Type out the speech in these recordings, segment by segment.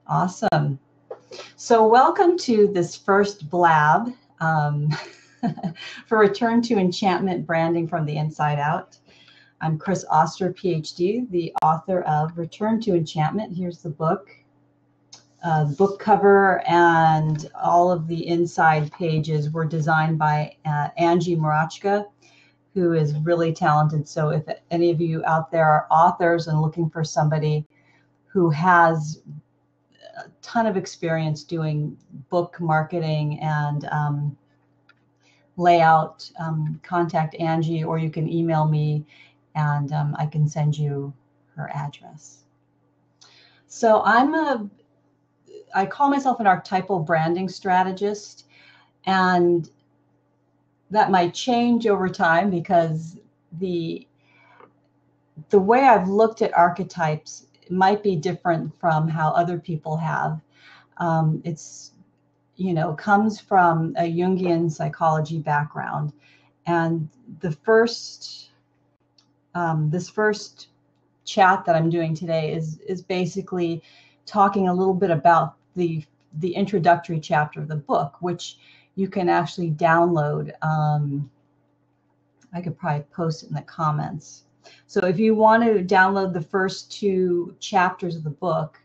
Awesome. So welcome to this first blab for Return to Enchantment Branding from the Inside Out. I'm Chris Oster, PhD, the author of Return to Enchantment. Here's the book. Book cover and all of the inside pages were designed by Angie Marachka, who is really talented. So if any of you out there are authors and looking for somebody who has a ton of experience doing book marketing and layout, contact Angie, or you can email me and I can send you her address. So I call myself an archetypal branding strategist, and that might change over time because the way I've looked at archetypes might be different from how other people have. It's, comes from a Jungian psychology background. And this first chat that I'm doing today is basically talking a little bit about the introductory chapter of the book, which you can actually download. I could probably post it in the comments. So if you want to download the first 2 chapters of the book,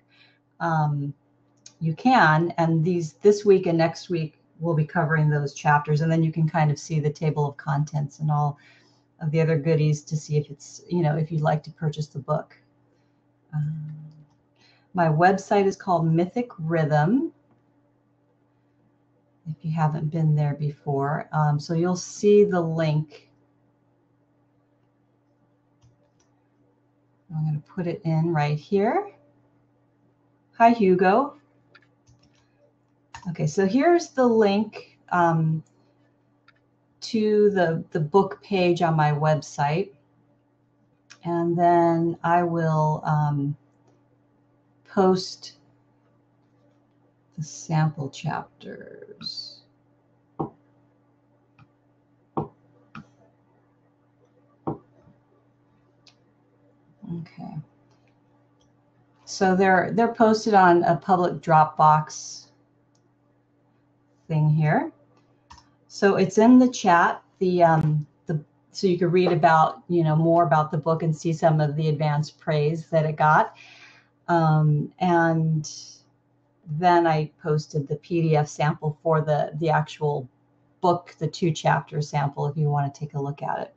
you can. And this week and next week we'll be covering those chapters, and then you can kind of see the table of contents and all of the other goodies to see if it's, if you'd like to purchase the book. My website is called Mythic Rhythm, if you haven't been there before. So you'll see the link. I'm going to put it in right here. Hi, Hugo. Okay, so here's the link to the book page on my website. And then I will post the sample chapters. Okay. So they're posted on a public Dropbox thing here. So it's in the chat. So you can read about, more about the book and see some of the advanced praise that it got. And then I posted the PDF sample for the actual book, the 2 chapter sample, if you want to take a look at it.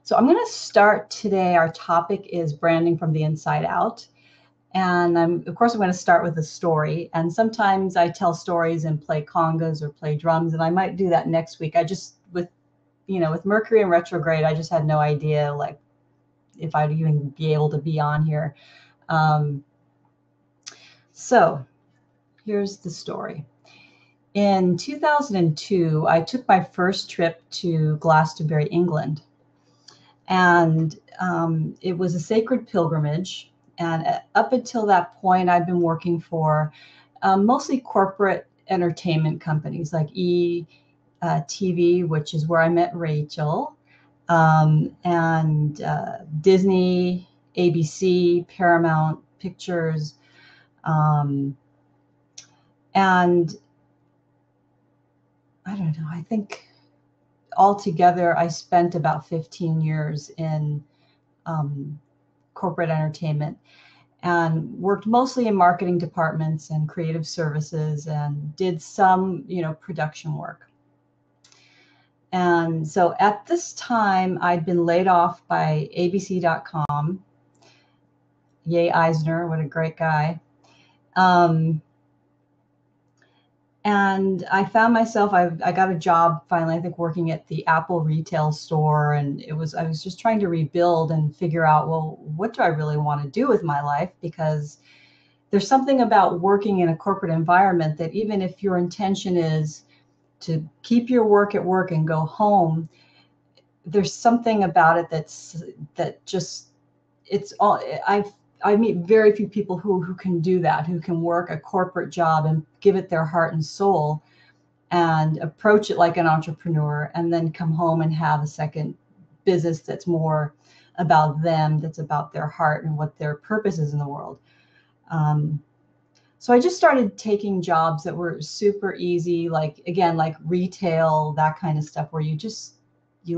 So I'm going to start today. Our topic is branding from the inside out. And of course, I'm going to start with a story. And sometimes I tell stories and play congas or play drums, and I might do that next week. With Mercury in retrograde, I just had no idea, like, if I'd even be able to be on here. So here's the story. In 2002, I took my first trip to Glastonbury, England. And it was a sacred pilgrimage. And up until that point, I've been working for mostly corporate entertainment companies like TV, which is where I met Rachel, and Disney, ABC, Paramount Pictures. And I don't know, I think altogether I spent about 15 years in corporate entertainment and worked mostly in marketing departments and creative services and did some, production work. And so at this time, I'd been laid off by ABC.com. Yay, Eisner, what a great guy. And I found myself, I got a job finally, I think, working at the Apple retail store. And I was just trying to rebuild and figure out, well, what do I really want to do with my life? Because there's something about working in a corporate environment that even if your intention is to keep your work at work and go home, there's something about it I meet very few people who can do that, who can work a corporate job and give it their heart and soul and approach it like an entrepreneur and then come home and have a second business that's more about them, that's about their heart and what their purpose is in the world. So I just started taking jobs that were super easy, like, again, like retail, that kind of stuff, where you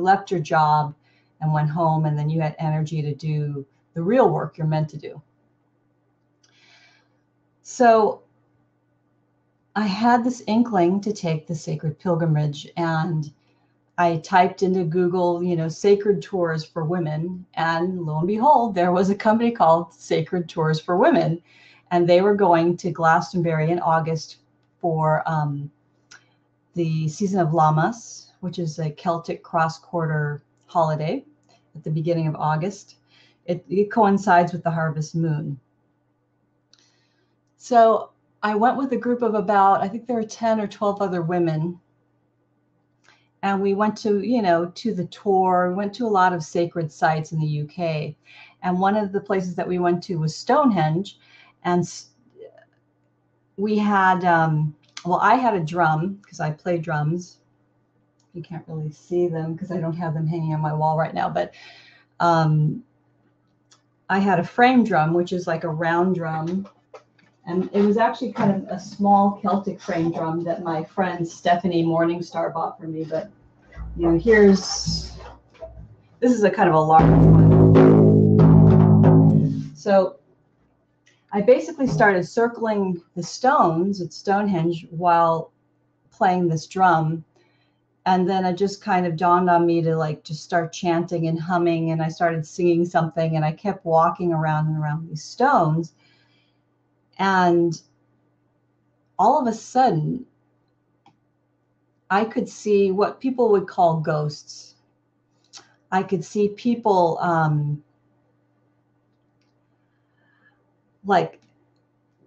left your job and went home, and then you had energy to do the real work you're meant to do. So I had this inkling to take the sacred pilgrimage, and I typed into Google, sacred tours for women, and lo and behold, there was a company called Sacred Tours for Women, and they were going to Glastonbury in August for the season of Lammas, which is a Celtic cross-quarter holiday at the beginning of August. It coincides with the harvest moon. So I went with a group of about, I think there were 10 or 12 other women. And we went to, to the tour. We went to a lot of sacred sites in the UK. And one of the places that we went to was Stonehenge. And we had, I had a drum because I play drums. You can't really see them because I don't have them hanging on my wall right now. But I had a frame drum, which is like a round drum. And it was actually kind of a small Celtic frame drum that my friend Stephanie Morningstar bought for me. But, this is a kind of a large one. So I basically started circling the stones at Stonehenge while playing this drum. And then it just kind of dawned on me to just start chanting and humming. And I started singing something, and I kept walking around and around these stones. And all of a sudden, I could see what people would call ghosts. I could see people like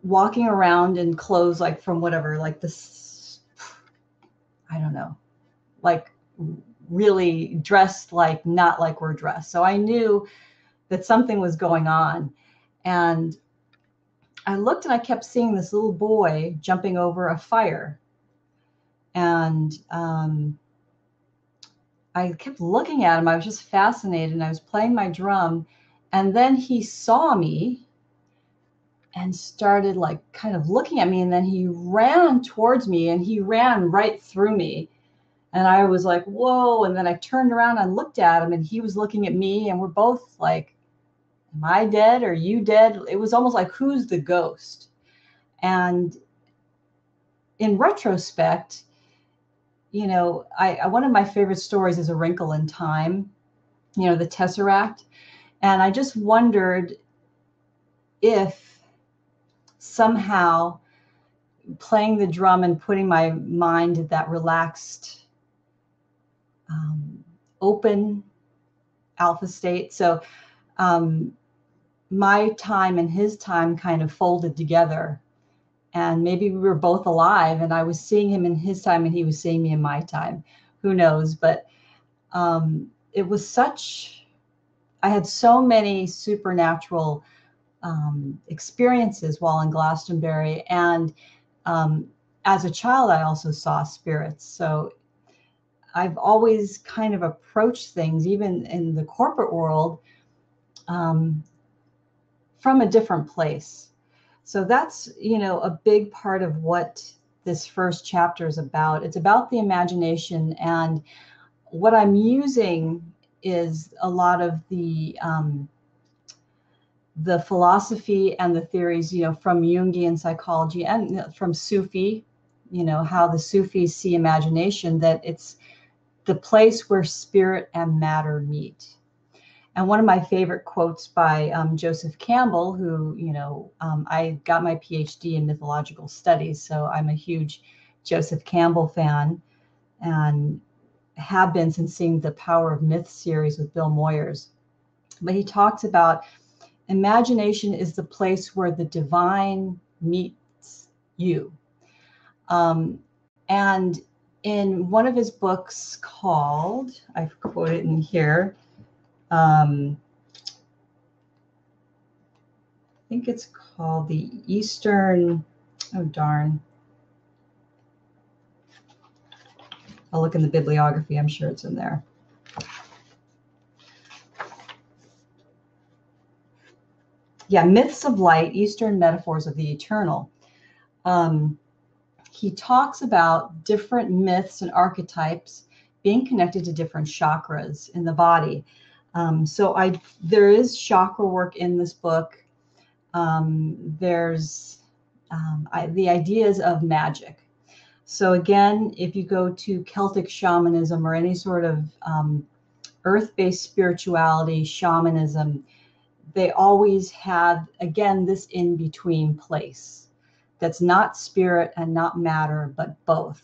walking around in clothes like from whatever, like this, I don't know, like really dressed like not like we're dressed. So I knew that something was going on. And I looked, and I kept seeing this little boy jumping over a fire. And I kept looking at him. I was just fascinated, and I was playing my drum. And then he saw me and started kind of looking at me. And then he ran towards me, and he ran right through me. And I was like, whoa. And then I turned around and looked at him, and he was looking at me, and we're both like, am I dead? Are you dead? It was almost like, who's the ghost? And in retrospect, one of my favorite stories is A Wrinkle in Time, the Tesseract. And I just wondered if somehow playing the drum and putting my mind at that relaxed, open alpha state. So my time and his time kind of folded together. And maybe we were both alive, and I was seeing him in his time and he was seeing me in my time. Who knows? But it was I had so many supernatural experiences while in Glastonbury. And as a child, I also saw spirits. So I've always kind of approached things, even in the corporate world, from a different place. So that's, a big part of what this first chapter is about. It's about the imagination. And what I'm using is a lot of the philosophy and the theories, from Jungian psychology and from Sufi, how the Sufis see imagination, that it's the place where spirit and matter meet. And one of my favorite quotes by Joseph Campbell, who, I got my PhD in mythological studies, so I'm a huge Joseph Campbell fan, and have been since seeing the Power of Myth series with Bill Moyers. But he talks about imagination is the place where the divine meets you. And in one of his books called, I've quoted in here, I think it's called the Eastern, oh darn. I'll look in the bibliography, I'm sure it's in there. Yeah, Myths of Light, Eastern Metaphors of the Eternal. he talks about different myths and archetypes being connected to different chakras in the body. There is chakra work in this book. There's the ideas of magic. So again, if you go to Celtic shamanism or any sort of earth-based spirituality, shamanism, they always have, again, this in-between place that's not spirit and not matter, but both.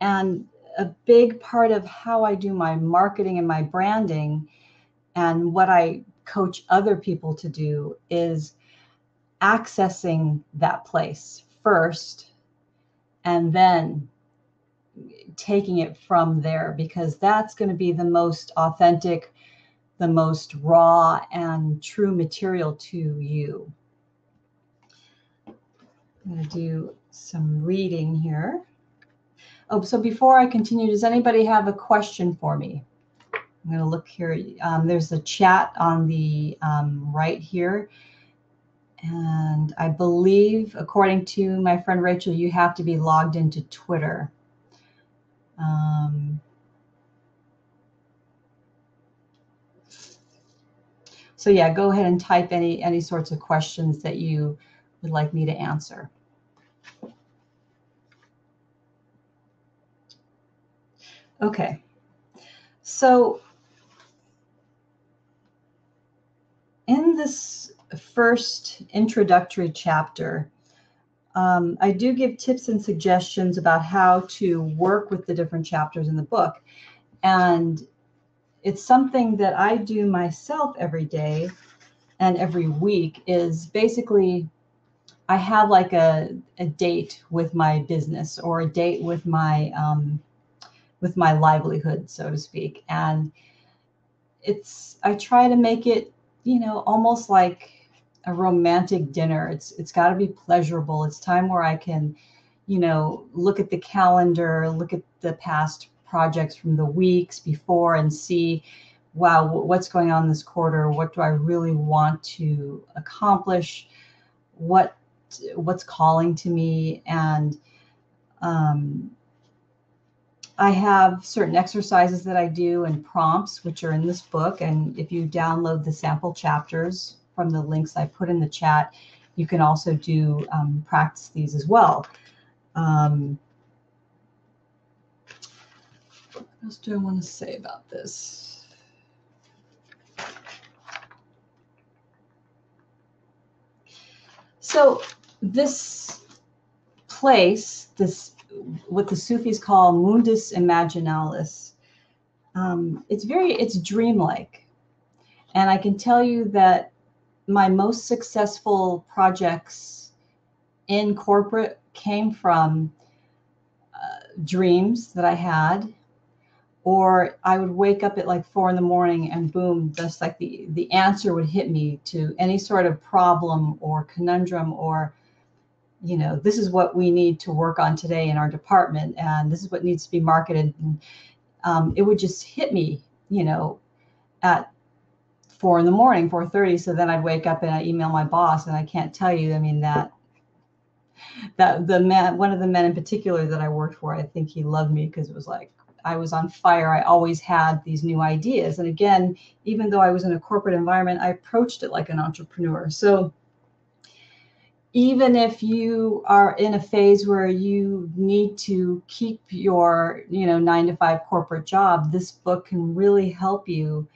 And a big part of how I do my marketing and my branding and what I coach other people to do is accessing that place first and then taking it from there, because that's going to be the most authentic, the most raw and true material to you. I'm going to do some reading here. Oh, so before I continue, does anybody have a question for me? I'm going to look here. There's a chat on the right here. And I believe, according to my friend Rachel, you have to be logged into Twitter. So yeah, go ahead and type any sorts of questions that you would like me to answer. Okay, so in this first introductory chapter, I do give tips and suggestions about how to work with the different chapters in the book. And it's something that I do myself every day and every week. Is basically I have like a date with my business or a date with my livelihood, so to speak. And I try to make it, almost like a romantic dinner. It's got to be pleasurable. It's time where I can, look at the calendar, look at the past projects from the weeks before and see, wow, what's going on this quarter? What do I really want to accomplish? What's calling to me? And I have certain exercises that I do and prompts, which are in this book. And if you download the sample chapters from the links I put in the chat, you can also do practice these as well. What else do I want to say about this? So this place, what the Sufis call mundus imaginalis, it's dreamlike. And I can tell you that my most successful projects in corporate came from dreams that I had, or I would wake up at like 4 a.m. and boom, just like the answer would hit me to any sort of problem or conundrum, or, this is what we need to work on today in our department, and this is what needs to be marketed. And it would just hit me, at 4 a.m, 4:30. So then I'd wake up and I email my boss, and I can't tell you, I mean, that the man, one of the men in particular that I worked for, I think he loved me because it was like I was on fire. I always had these new ideas. And again, even though I was in a corporate environment, I approached it like an entrepreneur. So even if you are in a phase where you need to keep your, 9-to-5 corporate job, this book can really help you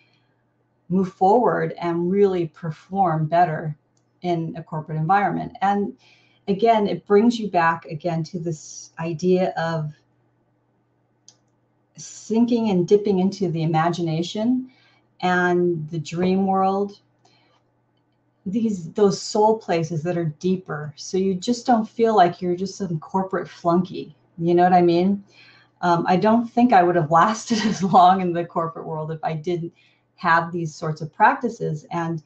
move forward and really perform better in a corporate environment. And again, it brings you back again to this idea of sinking and dipping into the imagination and the dream world, those soul places that are deeper. So you just don't feel like you're just some corporate flunky. You know what I mean? I don't think I would have lasted as long in the corporate world if I didn't have these sorts of practices. And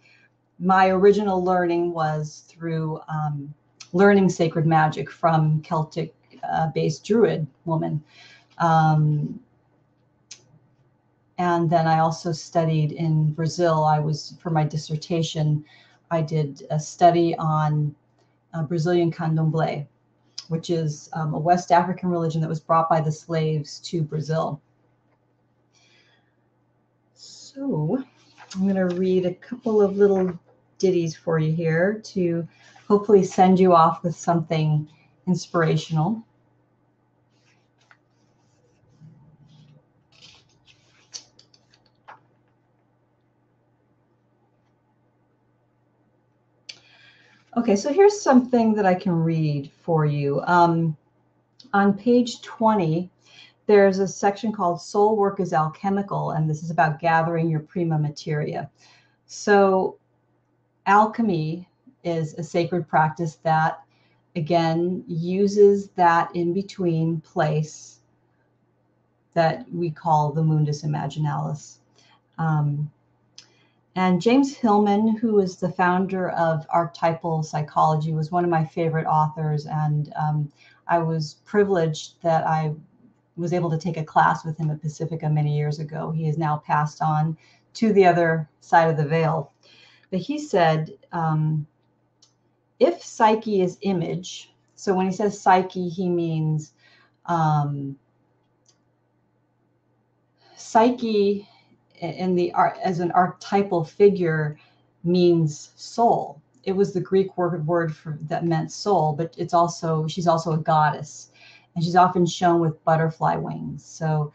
my original learning was through learning sacred magic from Celtic based Druid woman. And then I also studied in Brazil. For my dissertation, I did a study on Brazilian candomblé, which is a West African religion that was brought by the slaves to Brazil. So I'm going to read a couple of little ditties for you here to hopefully send you off with something inspirational. Okay, so here's something that I can read for you. On page 20, there's a section called Soul Work is Alchemical, and this is about gathering your prima materia. So alchemy is a sacred practice that, again, uses that in-between place that we call the mundus imaginalis. And James Hillman, who is the founder of archetypal psychology, was one of my favorite authors. And I was privileged that I was able to take a class with him at Pacifica many years ago. He has now passed on to the other side of the veil. But he said, if psyche is image, so when he says psyche, he means psyche in the as an archetypal figure means soul. It was the Greek word for that meant soul, but it's also, she's also a goddess, and she's often shown with butterfly wings. So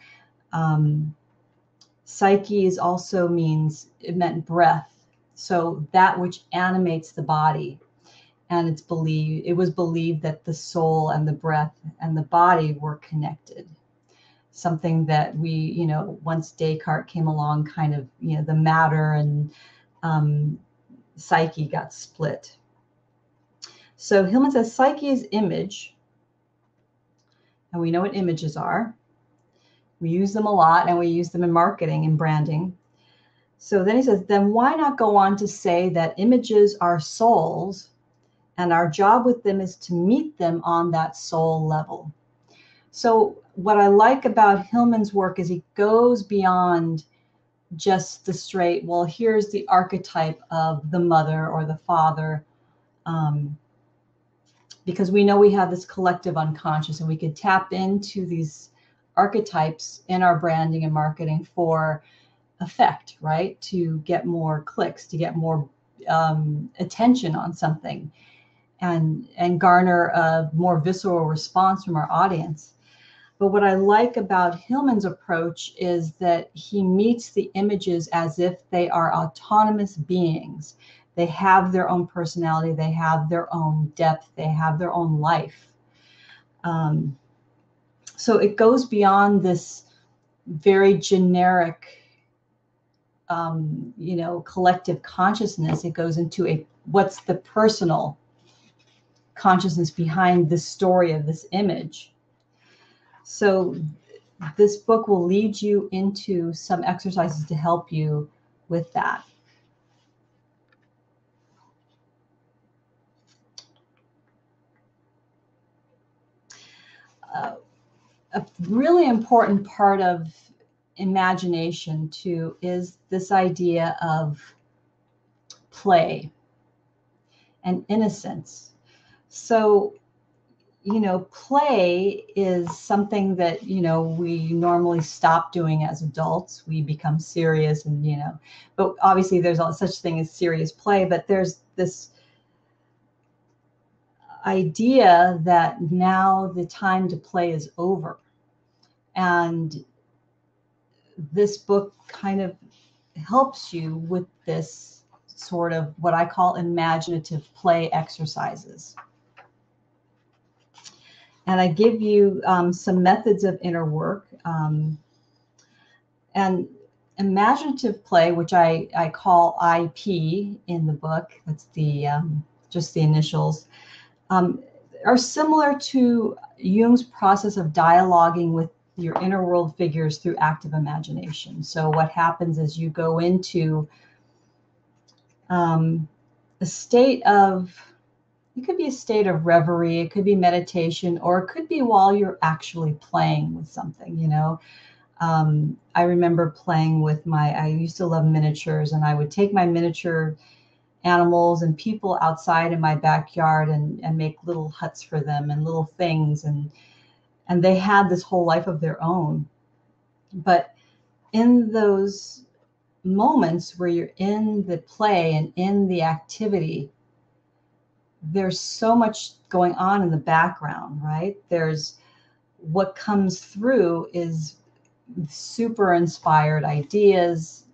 psyche is also means, it meant breath. So that which animates the body. And it was believed that the soul and the breath and the body were connected. Something that we, once Descartes came along, kind of, the matter and psyche got split. So Hillman says psyche is image, and we know what images are. We use them a lot, and we use them in marketing and branding. So then he says, then why not go on to say that images are souls, and our job with them is to meet them on that soul level. So what I like about Hillman's work is he goes beyond just the straight, well, here's the archetype of the mother or the father, because we know we have this collective unconscious, and we could tap into these archetypes in our branding and marketing for effect, right? To get more clicks, to get more attention on something, and garner a more visceral response from our audience. But what I like about Hillman's approach is that he meets the images as if they are autonomous beings. They have their own personality, they have their own depth, they have their own life. So it goes beyond this very generic, collective consciousness. It goes into what's the personal consciousness behind the story of this image. So this book will lead you into some exercises to help you with that. A really important part of imagination too is this idea of play and innocence. So play is something that, we normally stop doing as adults. We become serious and, but obviously there's such thing as serious play, but there's this idea that now the time to play is over. And this book kind of helps you with this sort of what I call imaginative play exercises. And I give you some methods of inner work. And imaginative play, which I call IP in the book, that's the just the initials, are similar to Jung's process of dialoguing with your inner world figures through active imagination. So what happens is you go into a state of, it could be a state of reverie, it could be meditation, or it could be while you're actually playing with something, I remember playing with I used to love miniatures, and I would take my miniature animals and people outside in my backyard and make little huts for them and little things. And they had this whole life of their own. But in those moments where you're in the play and in the activity, there's so much going on in the background, right? There's what comes through is super inspired ideas.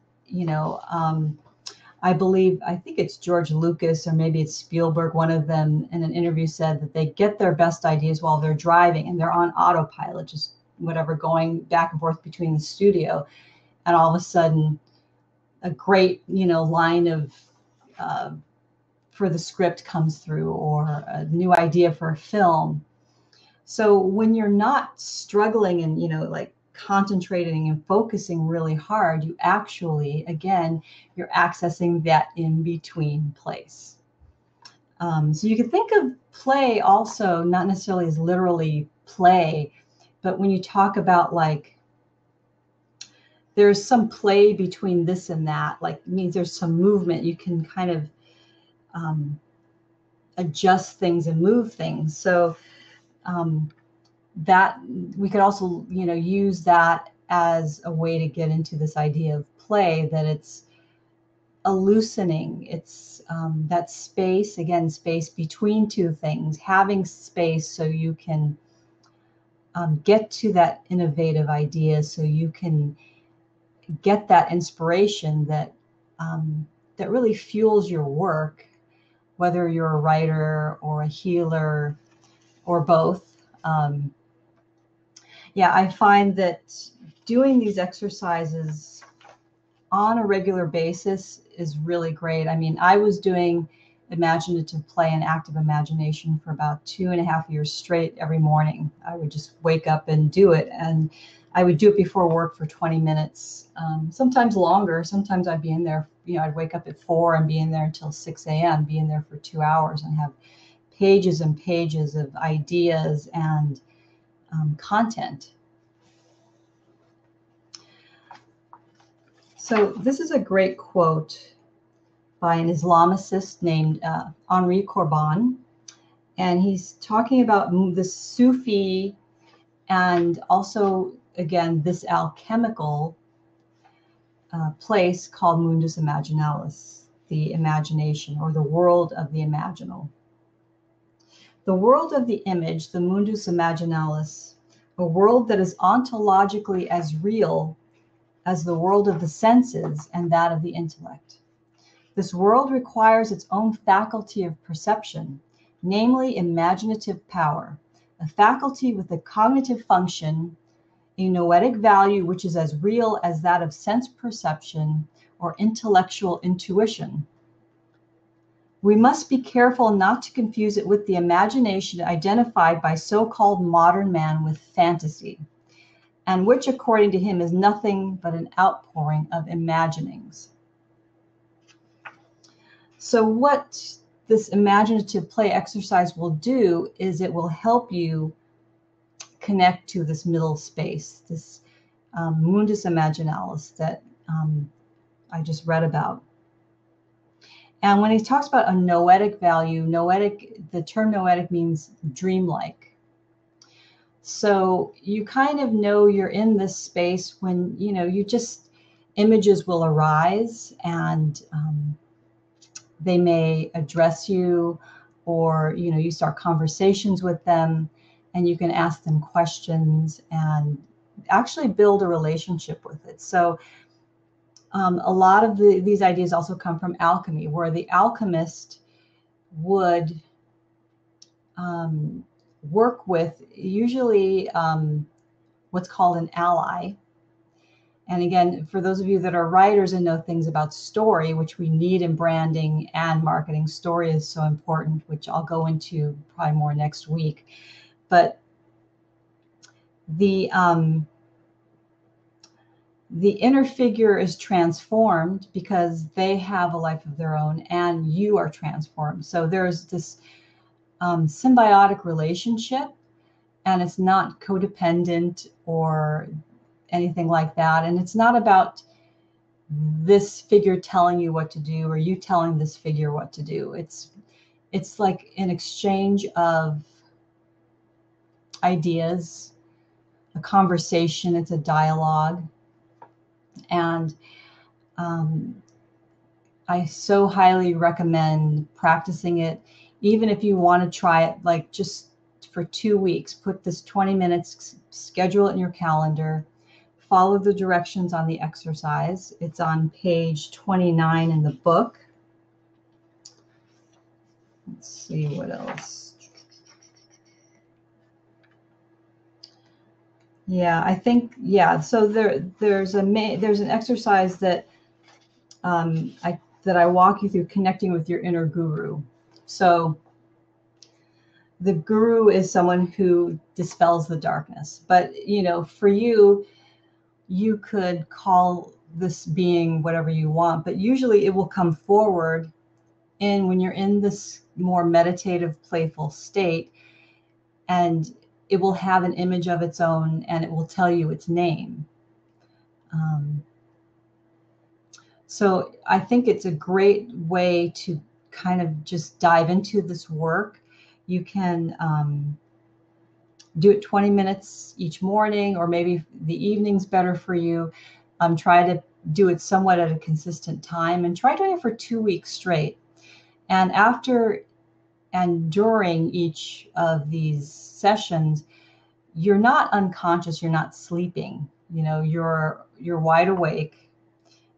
I think it's George Lucas or maybe it's Spielberg, one of them in an interview said that they get their best ideas while they're driving and they're on autopilot, just whatever, going back and forth between the studio. And all of a sudden, a great, line of for the script comes through, or a new idea for a film. So when you're not struggling and, like concentrating and focusing really hard, you actually, again, you're accessing that in-between place. So you can think of play also not necessarily as literally play, but when you talk about like, there's some play between this and that, like means there's some movement, you can kind of adjust things and move things. So that we could also, use that as a way to get into this idea of play, that it's a loosening. It's that space, again, space between two things, having space so you can get to that innovative idea, so you can get that inspiration that that really fuels your work, whether you're a writer or a healer or both. Yeah, I find that doing these exercises on a regular basis is really great. I mean, I was doing imaginative play and active imagination for about 2.5 years straight every morning. I would just wake up and do it. And I would do it before work for 20 minutes, sometimes longer. Sometimes I'd be in there, I'd wake up at 4 and be in there until 6 a.m., be in there for 2 hours and have pages and pages of ideas and content. So this is a great quote by an Islamicist named Henri Corbin. And he's talking about the Sufi and also, again, this alchemical place called Mundus Imaginalis, the imagination, or the world of the imaginal. The world of the image, the Mundus Imaginalis, a world that is ontologically as real as the world of the senses and that of the intellect. This world requires its own faculty of perception, namely imaginative power, a faculty with a cognitive function, a noetic value which is as real as that of sense perception or intellectual intuition. We must be careful not to confuse it with the imagination identified by so-called modern man with fantasy, and which, according to him, is nothing but an outpouring of imaginings. So what this imaginative play exercise will do is it will help you connect to this middle space, this mundus imaginalis that I just read about. And when he talks about a noetic value, the term noetic means dreamlike. So you kind of know you're in this space when, you just, images will arise and they may address you, or, you start conversations with them and you can ask them questions and actually build a relationship with it. So a lot of these ideas also come from alchemy, where the alchemist would work with usually what's called an ally. And again, for those of you that are writers and know things about story, which we need in branding and marketing, story is so important, which I'll go into probably more next week. But the inner figure is transformed because they have a life of their own and you are transformed. So there's this symbiotic relationship, and it's not codependent or anything like that. And it's not about this figure telling you what to do, or you telling this figure what to do. It's like an exchange of ideas, a conversation, it's a dialogue. And I so highly recommend practicing it, even if you want to try it like just for 2 weeks. Put this 20 minutes, schedule it in your calendar, follow the directions on the exercise. It's on page 29 in the book. Let's see what else. Yeah, I think, yeah. So there's an exercise that I walk you through, connecting with your inner guru. So the guru is someone who dispels the darkness. But, you know, for you, you could call this being whatever you want, but usually it will come forward when you're in this more meditative, playful state, and it will have an image of its own, and it will tell you its name. So I think it's a great way to kind of just dive into this work. You can do it 20 minutes each morning, or maybe the evening's better for you. Try to do it somewhat at a consistent time, and try doing it for 2 weeks straight. And after and during each of these sessions, you're not unconscious, you're not sleeping. You know, you're wide awake.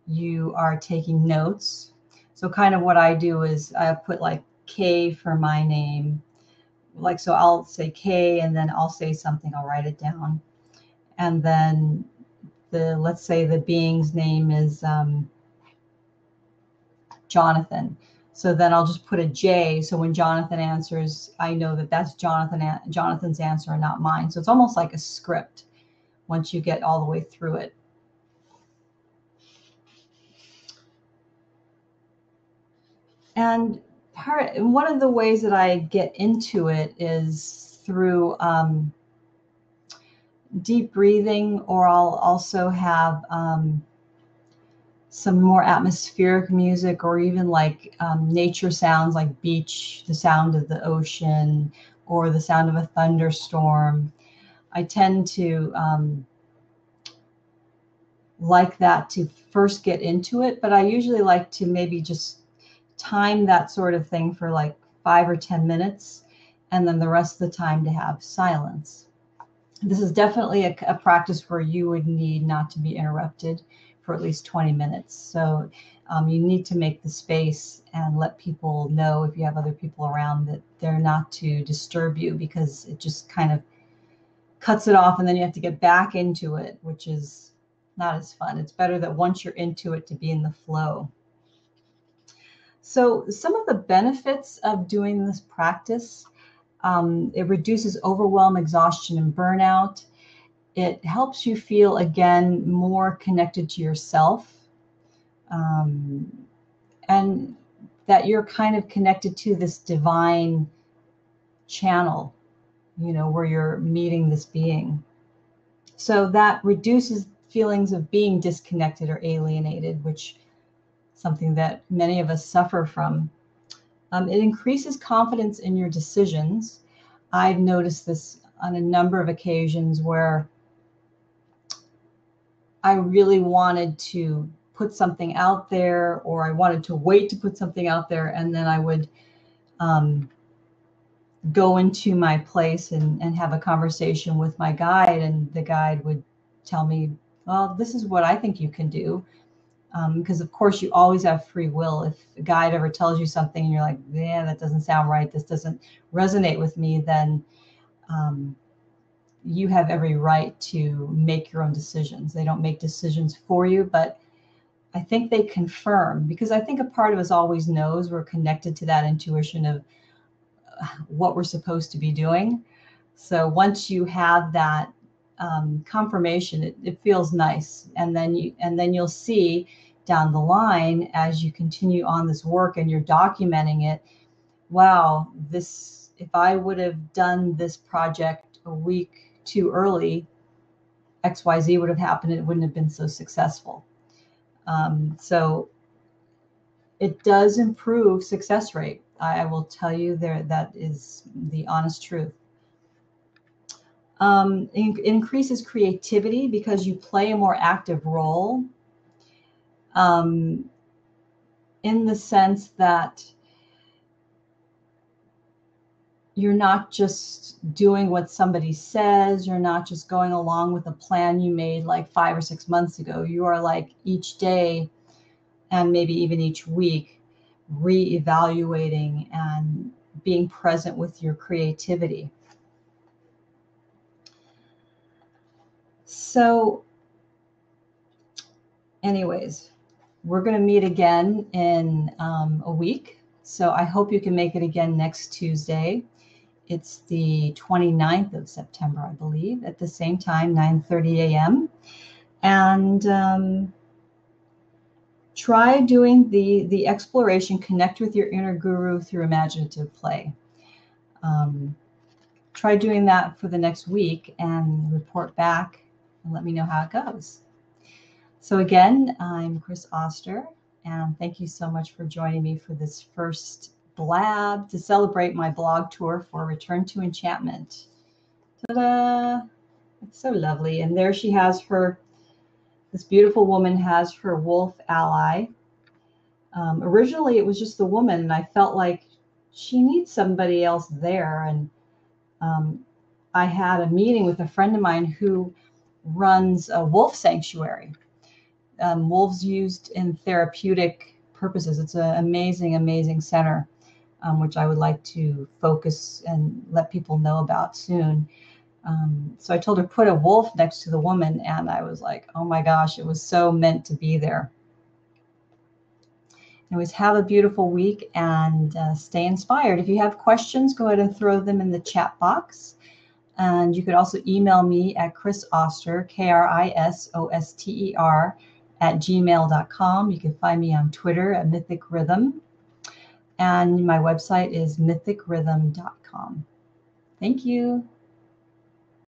You are taking notes. So kind of what I do is I put like K for my name. Like, so I'll say K, and then I'll say something, I'll write it down. And then let's say the being's name is Jonathan. So then I'll just put a J. So when Jonathan answers, I know that that's Jonathan's answer and not mine. So it's almost like a script once you get all the way through it. And one of the ways that I get into it is through deep breathing, or I'll also have some more atmospheric music, or even like nature sounds, like beach, the sound of the ocean, or the sound of a thunderstorm. I tend to like that to first get into it, but I usually like to maybe just time that sort of thing for like 5 or 10 minutes, and then the rest of the time to have silence. This is definitely a practice where you would need not to be interrupted for at least 20 minutes. So you need to make the space and let people know, if you have other people around, that they're not to disturb you, because it just kind of cuts it off, and then you have to get back into it, which is not as fun. It's better that once you're into it, to be in the flow. So some of the benefits of doing this practice: it reduces overwhelm, exhaustion, and burnout. It helps you feel, again, more connected to yourself, and that you're kind of connected to this divine channel, you know, where you're meeting this being. So that reduces feelings of being disconnected or alienated, which is something that many of us suffer from. It increases confidence in your decisions. I've noticed this on a number of occasions where I really wanted to put something out there, or I wanted to wait to put something out there, and then I would go into my place and have a conversation with my guide, and the guide would tell me, well, this is what I think you can do. Because of course you always have free will. If a guide ever tells you something and you're like, yeah, that doesn't sound right, this doesn't resonate with me, then you have every right to make your own decisions. They don't make decisions for you, but I think they confirm, because I think a part of us always knows we're connected to that intuition of what we're supposed to be doing. So once you have that confirmation, it feels nice. And then you'll see down the line, as you continue on this work and you're documenting it, wow, if I would have done this project a week too early, XYZ would have happened, and it wouldn't have been so successful. So it does improve success rate. I will tell you there, that is the honest truth. Increases creativity because you play a more active role, in the sense that you're not just doing what somebody says. You're not just going along with a plan you made like 5 or 6 months ago. You are like each day and maybe even each week reevaluating and being present with your creativity. So anyways, we're going to meet again in a week. So I hope you can make it again next Tuesday. It's the 29th of September, I believe, at the same time, 9:30 a.m. And try doing the exploration, connect with your inner guru through imaginative play. Try doing that for the next week and report back and let me know how it goes. So again, I'm Chris Oster, and thank you so much for joining me for this first blab to celebrate my blog tour for Return to Enchantment. Ta-da! It's so lovely. And there she has this beautiful woman has her wolf ally. Originally, it was just the woman, and I felt like she needs somebody else there. And I had a meeting with a friend of mine who runs a wolf sanctuary. Wolves used in therapeutic purposes. It's an amazing, amazing center, which I would like to focus and let people know about soon. So I told her, put a wolf next to the woman, and I was like, oh my gosh, it was so meant to be there. Anyways, have a beautiful week and stay inspired. If you have questions, go ahead and throw them in the chat box. And you could also email me at chrisoster, KRISOSTER, @gmail.com. You can find me on Twitter at Mythic Rhythm. And my website is mythicrhythm.com. Thank you.